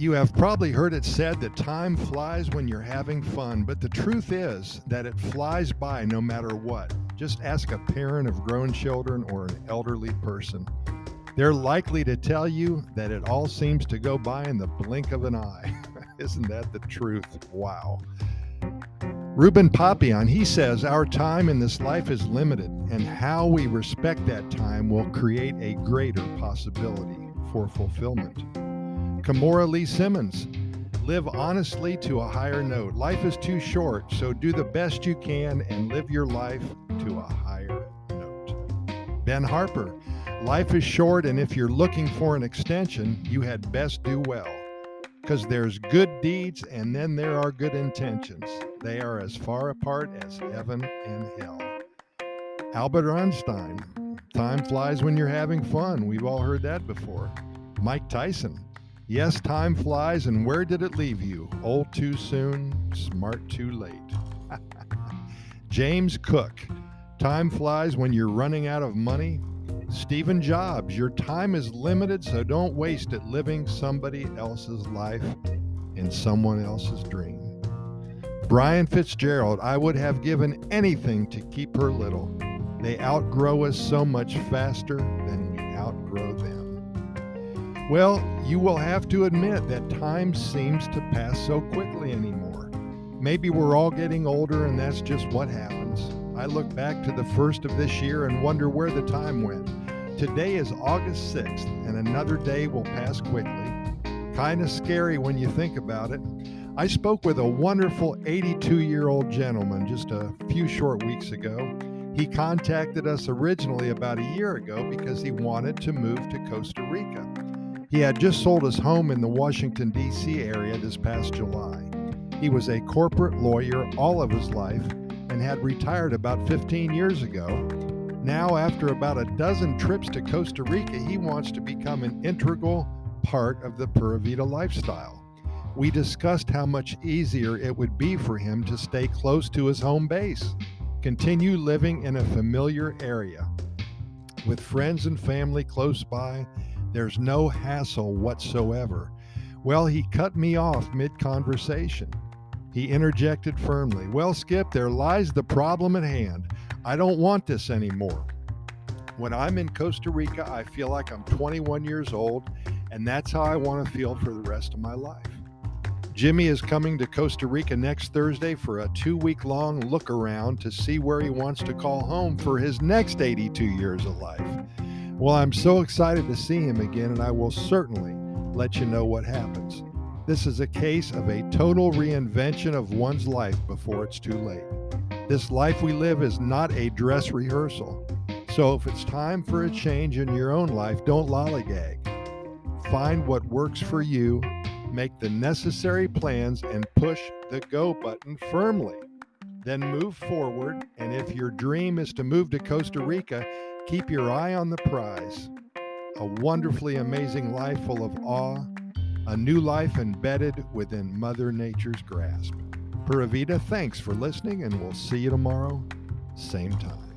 You have probably heard it said that time flies when you're having fun, but the truth is that it flies by no matter what. Just ask a parent of grown children or an elderly person. They're likely to tell you that it all seems to go by in the blink of an eye. Isn't that the truth? Wow. Ruben Papillon, he says, our time in this life is limited, and how we respect that time will create a greater possibility for fulfillment. Kamora Lee Simmons, live honestly to a higher note. Life is too short, so do the best you can and live your life to a higher note. Ben Harper, life is short, and if you're looking for an extension, you had best do well. Because there's good deeds and then there are good intentions. They are as far apart as heaven and hell. Albert Einstein, time flies when you're having fun. We've all heard that before. Mike Tyson, yes, time flies, and where did it leave you? Old too soon, smart too late. James Cook, time flies when you're running out of money. Stephen Jobs, your time is limited, so don't waste it living somebody else's life in someone else's dream. Brian Fitzgerald, I would have given anything to keep her little. They outgrow us so much faster than we outgrow them. Well, you will have to admit that time seems to pass so quickly anymore. Maybe we're all getting older and that's just what happens. I look back to the first of this year and wonder where the time went. Today is August 6th, and another day will pass quickly. Kind of scary when you think about it. I spoke with a wonderful 82-year-old gentleman just a few short weeks ago. He contacted us originally about a year ago because he wanted to move to Costa Rica. He had just sold his home in the Washington, D.C. area this past July. He was a corporate lawyer all of his life and had retired about 15 years ago. Now, after about a dozen trips to Costa Rica, he wants to become an integral part of the Pura Vida lifestyle. We discussed how much easier it would be for him to stay close to his home base, continue living in a familiar area. With friends and family close by, there's no hassle whatsoever. Well, he cut me off mid-conversation. He interjected firmly, well, Skip, there lies the problem at hand. I don't want this anymore. When I'm in Costa Rica, I feel like I'm 21 years old, and that's how I want to feel for the rest of my life. Jimmy is coming to Costa Rica next Thursday for a 2-week-long look around to see where he wants to call home for his next 82 years of life. Well, I'm so excited to see him again, and I will certainly let you know what happens. This is a case of a total reinvention of one's life before it's too late. This life we live is not a dress rehearsal. So if it's time for a change in your own life, don't lollygag. Find what works for you, make the necessary plans, and push the go button firmly. Then move forward, and if your dream is to move to Costa Rica, keep your eye on the prize. A wonderfully amazing life full of awe, a new life embedded within Mother Nature's grasp. Pura Vida, thanks for listening, and we'll see you tomorrow, same time.